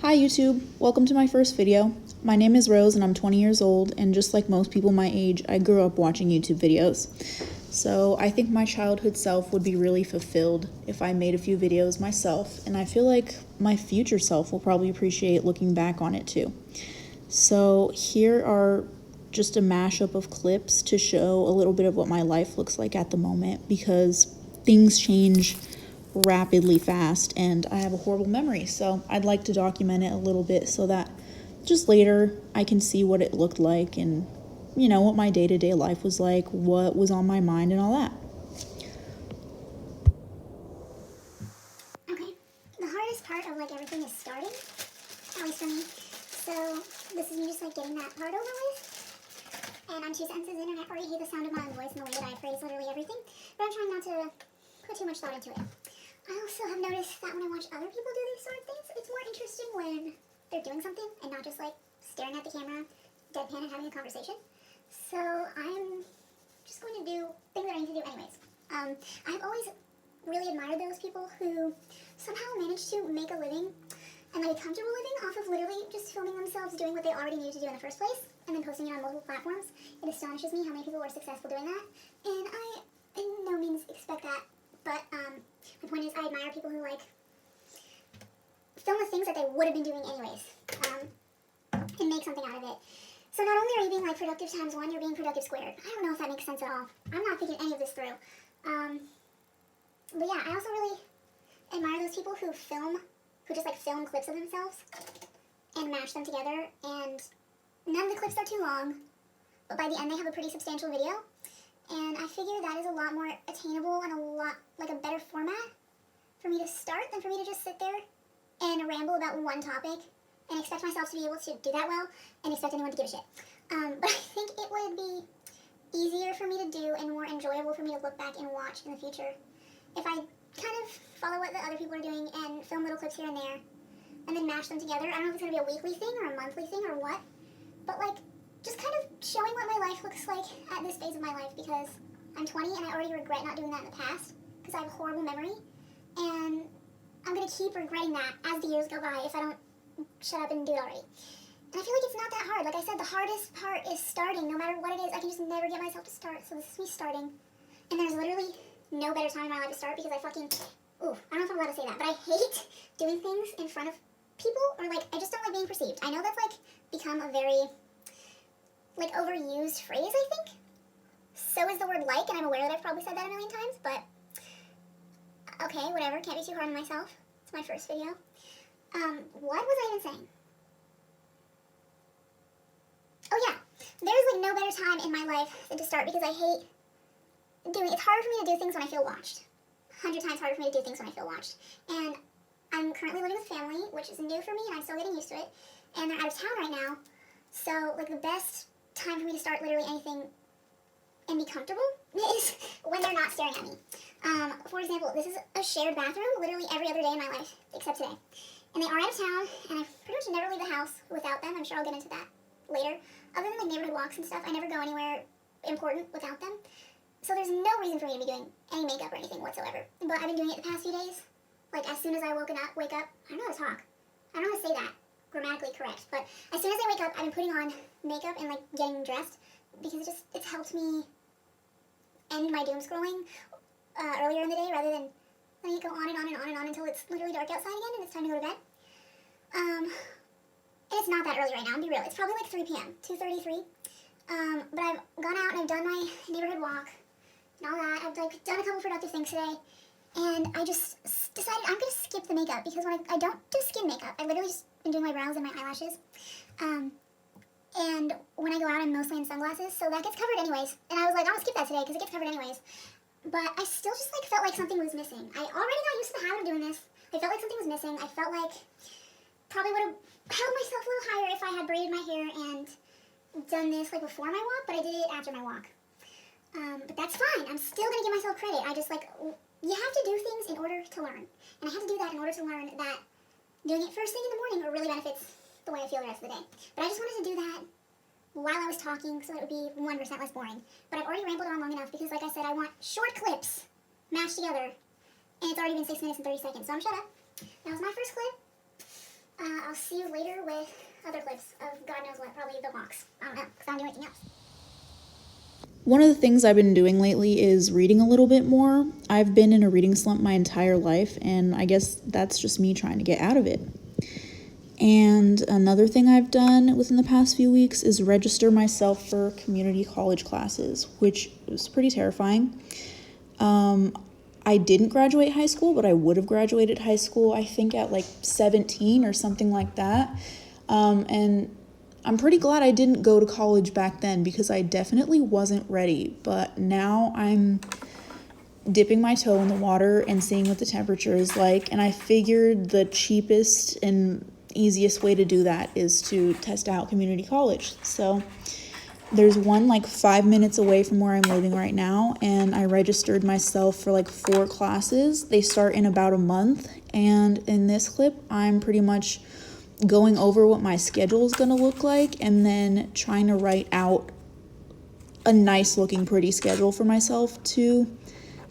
Hi YouTube, welcome to my first video. My name is Rose and I'm 20 years old, and just like most people my age, I grew up watching YouTube videos. So I think my childhood self would be really fulfilled if I made a few videos myself, and I feel like my future self will probably appreciate looking back on it too. So here are just a mashup of clips to show a little bit of what my life looks like at the moment, because things change rapidly fast and I have a horrible memory, so I'd like to document it a little bit so that just later I can see what it looked like and what my day-to-day life was like, what was on my mind and all that. Okay, the hardest part of everything is starting, at least for me. So this is me just getting that part over with. And I'm 2 sentences in and I already hate the sound of my own voice and the way that I phrase literally everything. But I'm trying not to put too much thought into it. I also have noticed that when I watch other people do these sort of things, it's more interesting when they're doing something and not just staring at the camera, deadpan, and having a conversation. So I'm just going to do things that I need to do anyways. I've always really admired those people who somehow manage to make a living and a comfortable living off of literally just filming themselves doing what they already needed to do in the first place and then posting it on multiple platforms. It astonishes me how many people are successful doing that, and I in no means expect that, but my point is I admire people who film the things that they would have been doing anyways, and make something out of it. So not only are you being productive times 1, you're being productive squared. I don't know if that makes sense at all. I'm not thinking any of this through. But yeah, I also really admire those people who just film clips of themselves and mash them together, and none of the clips are too long, but by the end they have a pretty substantial video, and I figure that is a lot more attainable and a lot a better format for me to start than for me to just sit there and ramble about one topic and expect myself to be able to do that well and expect anyone to give a shit. But I think it would be easier for me to do and more enjoyable for me to look back and watch in the future if I kind of follow what the other people are doing and film little clips here and there and then mash them together. I don't know if it's going to be a weekly thing or a monthly thing or what, but just kind of showing what my life looks like at this phase of my life, because I'm 20 and I already regret not doing that in the past because I have a horrible memory, and I'm going to keep regretting that as the years go by if I don't shut up and do it already. And I feel like it's not that hard. Like I said, the hardest part is starting. No matter what it is, I can just never get myself to start. So this is me starting. And there's literally no better time in my life to start because I don't know if I'm allowed to say that, but I hate doing things in front of people, or I just don't like being perceived. I know that's become a very overused phrase, I think. So is the word and I'm aware that I've probably said that a million times, but okay, whatever, can't be too hard on myself. It's my first video. What was I even saying? Oh yeah, there's no better time in my life than to start because I hate it's harder for me to do things when I feel watched. 100 times harder for me to do things when I feel watched. And I'm currently living with family, which is new for me and I'm still getting used to it, and they're out of town right now. So the best time for me to start literally anything and be comfortable is when they're not staring at me. For example, this is a shared bathroom literally every other day in my life, except today. And they are out of town, and I pretty much never leave the house without them. I'm sure I'll get into that later. Other than neighborhood walks and stuff, I never go anywhere important without them. So there's no reason for me to be doing any makeup or anything whatsoever. But I've been doing it the past few days. As soon as I wake up, I don't know how to talk. I don't know how to say that grammatically correct, but as soon as I wake up, I've been putting on makeup and getting dressed because it's helped me end my doom scrolling earlier in the day rather than letting it go on and on and on and on until it's literally dark outside again and it's time to go to bed. And it's not that early right now, be real. It's probably 3 p.m., 2:33. But I've gone out and I've done my neighborhood walk and all that. I've done a couple productive things today, and I just decided I'm going to skip the makeup because when I don't do skin makeup, I literally just been doing my brows and my eyelashes. And when I go out, I'm mostly in sunglasses, so that gets covered anyways. And I was I'm going to skip that today because it gets covered anyways. But I still just felt like something was missing. I already got used to the habit of doing this. I felt like something was missing. I felt like probably would have held myself a little higher if I had braided my hair and done this before my walk, but I did it after my walk. But that's fine. I'm still going to give myself credit. I just you have to do things in order to learn. And I had to do that in order to learn that doing it first thing in the morning really benefits the way I feel the rest of the day. But I just wanted to do that while I was talking so it would be 1% less boring. But I've already rambled on long enough because, like I said, I want short clips mashed together, and it's already been 6 minutes and 30 seconds, so I'm shut up. That was my first clip. I'll see you later with other clips of God knows what, probably the walks. I don't know, because I don't do anything else. One of the things I've been doing lately is reading a little bit more. I've been in a reading slump my entire life, and I guess that's just me trying to get out of it. And another thing I've done within the past few weeks is register myself for community college classes, which was pretty terrifying. I didn't graduate high school, but I would have graduated high school, I think at like 17 or something like that. And I'm pretty glad I didn't go to college back then because I definitely wasn't ready. But now I'm dipping my toe in the water and seeing what the temperature is like. And I figured the cheapest and easiest way to do that is to test out community college. So there's one like 5 minutes away from where I'm living right now, and I registered myself for like 4 classes. They start in about a month, and in this clip, I'm pretty much going over what my schedule is going to look like and then trying to write out a nice looking pretty schedule for myself to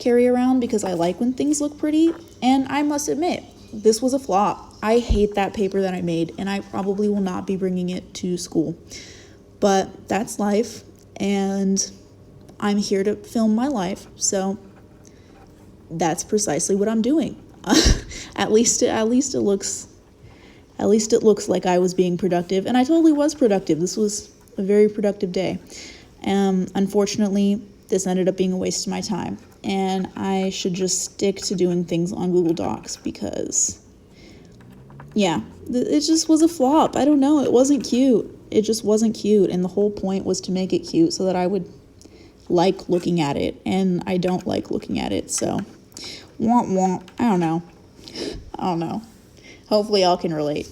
carry around because I like when things look pretty. And I must admit, this was a flop. I hate that paper that I made, and I probably will not be bringing it to school. But that's life, and I'm here to film my life, so that's precisely what I'm doing. At least it looks like I was being productive, and I totally was productive. This was a very productive day. Unfortunately, this ended up being a waste of my time, and I should just stick to doing things on Google Docs because, yeah, it just was a flop. I don't know. It wasn't cute. It just wasn't cute, and the whole point was to make it cute so that I would like looking at it, and I don't like looking at it, so womp womp. I don't know. Hopefully y'all can relate.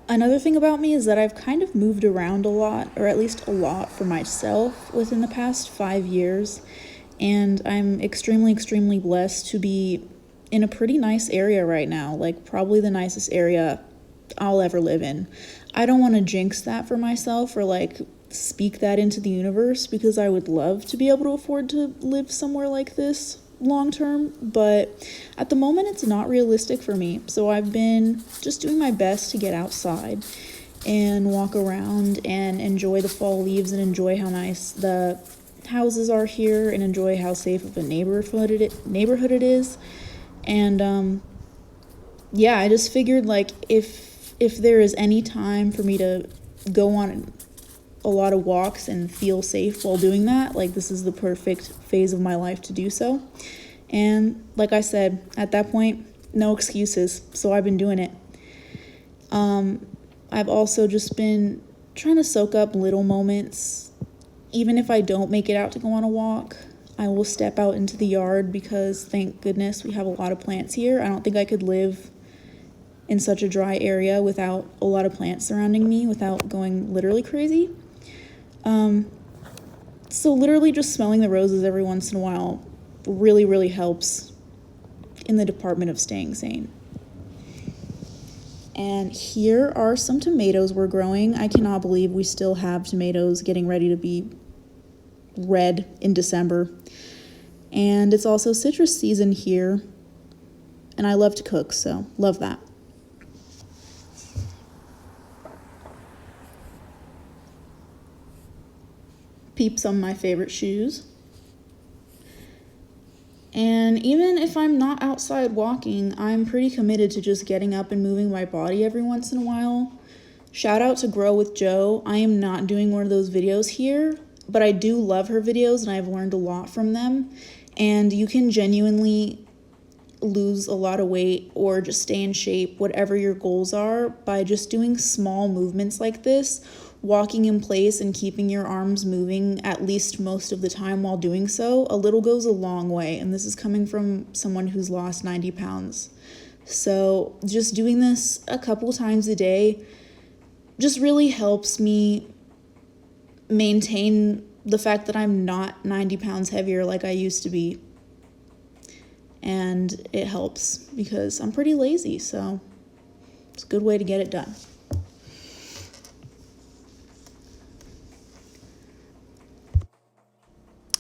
Another thing about me is that I've kind of moved around a lot, or at least a lot for myself within the past 5 years. And I'm extremely, extremely blessed to be in a pretty nice area right now, like probably the nicest area I'll ever live in. I don't want to jinx that for myself or like speak that into the universe because I would love to be able to afford to live somewhere like this long term, but at the moment it's not realistic for me. So I've been just doing my best to get outside and walk around and enjoy the fall leaves and enjoy how nice the houses are here and enjoy how safe of a neighborhood it is. And yeah, I just figured like if there is any time for me to go on a lot of walks and feel safe while doing that, like this is the perfect phase of my life to do so. And like I said, at that point, no excuses, so I've been doing it. I've also just been trying to soak up little moments. Even if I don't make it out to go on a walk, I will step out into the yard because thank goodness we have a lot of plants here. I don't think I could live in such a dry area without a lot of plants surrounding me without going literally crazy. So literally just smelling the roses every once in a while really, really helps in the department of staying sane. And here are some tomatoes we're growing. I cannot believe we still have tomatoes getting ready to be red in December. And it's also citrus season here, and I love to cook, so love that. Peep some of my favorite shoes. And even if I'm not outside walking, I'm pretty committed to just getting up and moving my body every once in a while. Shout out to Grow with Jo. I am not doing one of those videos here, but I do love her videos and I've learned a lot from them. And you can genuinely lose a lot of weight or just stay in shape, whatever your goals are, by just doing small movements like this, walking in place and keeping your arms moving at least most of the time while doing so. A little goes a long way, and this is coming from someone who's lost 90 pounds. So just doing this a couple times a day just really helps me maintain the fact that I'm not 90 pounds heavier like I used to be. And it helps because I'm pretty lazy, so it's a good way to get it done.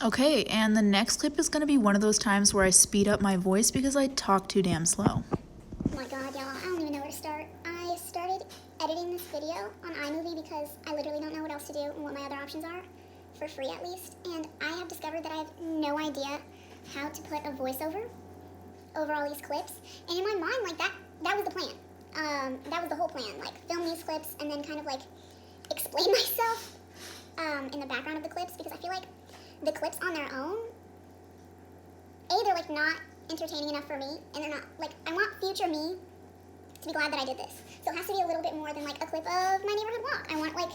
Okay, and the next clip is going to be one of those times where I speed up my voice because I talk too damn slow. Oh my god, y'all, I don't even know where to start. I started editing this video on iMovie because I literally don't know what else to do and what my other options are, for free at least, and I have discovered that I have no idea how to put a voiceover over all these clips, and in my mind, like, that was the plan. That was the whole plan, like, film these clips and then kind of, like, explain myself in the background of the clips, because I feel like the clips on their own, they're, like, not entertaining enough for me, and they're not, like, I want future me to be glad that I did this. So it has to be a little bit more than, like, a clip of my neighborhood walk. I want, like,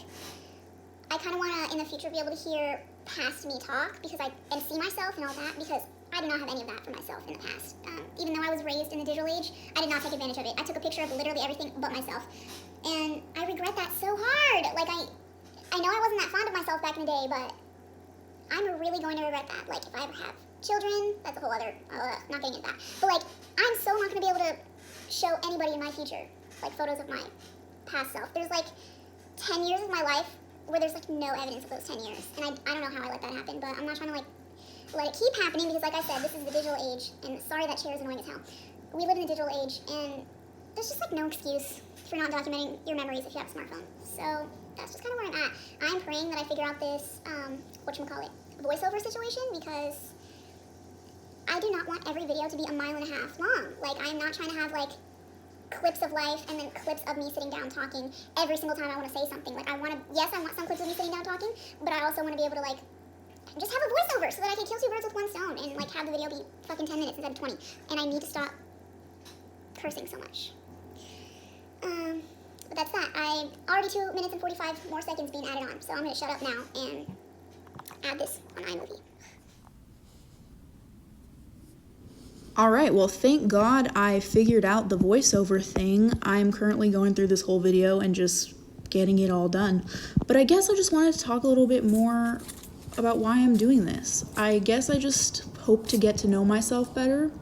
I kind of want to, in the future, be able to hear past me talk, because and see myself and all that, because I do not have any of that for myself in the past. Even though I was raised in the digital age, I did not take advantage of it. I took a picture of literally everything but myself, and I regret that so hard. Like, I know I wasn't that fond of myself back in the day, but I'm really going to regret that. Like, if I ever have children, that's a whole other, not getting into that. But, like, I'm so not going to be able to show anybody in my future, like, photos of my past self. There's, like, 10 years of my life where there's, like, no evidence of those 10 years. And I don't know how I let that happen, but I'm not trying to, like, let it keep happening, because, like I said, this is the digital age, and sorry that chair is annoying as hell. We live in the digital age, and there's just, like, no excuse for not documenting your memories if you have a smartphone. So that's just kind of where I'm at. I'm praying that I figure out this, voiceover situation, because I do not want every video to be 1.5 miles long. Like, I'm not trying to have, like, clips of life and then clips of me sitting down talking every single time I want to say something. Like, I want some clips of me sitting down talking, but I also want to be able to, like, just have a voiceover so that I can kill 2 birds with 1 stone and, like, have the video be fucking 10 minutes instead of 20. And I need to stop cursing so much. But that's that. I already 2 minutes and 45 more seconds being added on, so I'm going to shut up now and add this on iMovie. All right, well, thank God I figured out the voiceover thing. I'm currently going through this whole video and just getting it all done. But I guess I just wanted to talk a little bit more about why I'm doing this. I guess I just hope to get to know myself better,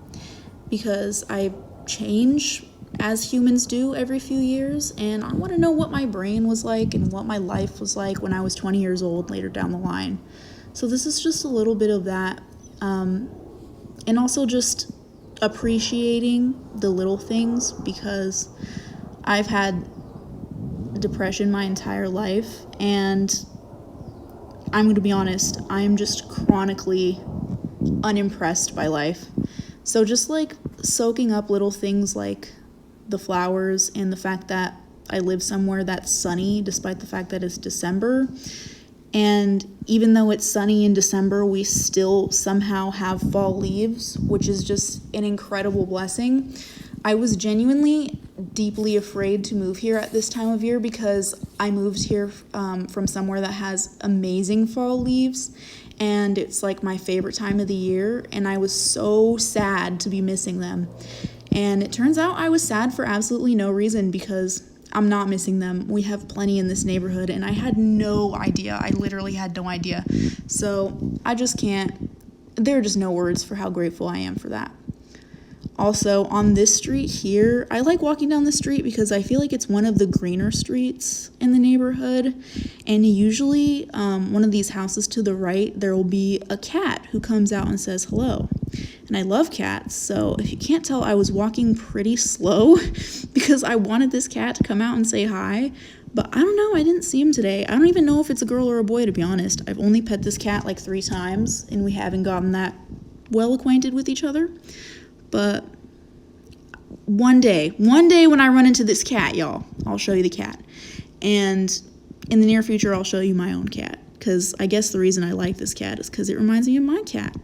because I change as humans do every few years, and I want to know what my brain was like and what my life was like when I was 20 years old later down the line. So this is just a little bit of that, and also just appreciating the little things, because I've had depression my entire life, and I'm going to be honest, I'm just chronically unimpressed by life. So just, like, soaking up little things like the flowers and the fact that I live somewhere that's sunny despite the fact that it's December. And even though it's sunny in December, we still somehow have fall leaves, which is just an incredible blessing. I was genuinely deeply afraid to move here at this time of year, because I moved here from somewhere that has amazing fall leaves, and it's like my favorite time of the year, and I was so sad to be missing them. And it turns out I was sad for absolutely no reason, because I'm not missing them. We have plenty in this neighborhood, and I had no idea. I literally had no idea. So I just can't, there are just no words for how grateful I am for that. Also, on this street here, I like walking down the street because I feel like it's one of the greener streets in the neighborhood. And usually, one of these houses to the right, there will be a cat who comes out and says hello. And I love cats, so if you can't tell, I was walking pretty slow because I wanted this cat to come out and say hi. But I don't know, I didn't see him today. I don't even know if it's a girl or a boy, to be honest. I've only pet this cat like 3 times, and we haven't gotten that well acquainted with each other. But one day when I run into this cat, y'all, I'll show you the cat. And in the near future, I'll show you my own cat, because I guess the reason I like this cat is because it reminds me of my cat.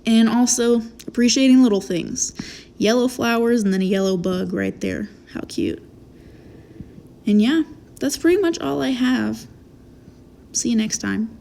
And also appreciating little things. Yellow flowers and then a yellow bug right there. How cute. And yeah, that's pretty much all I have. See you next time.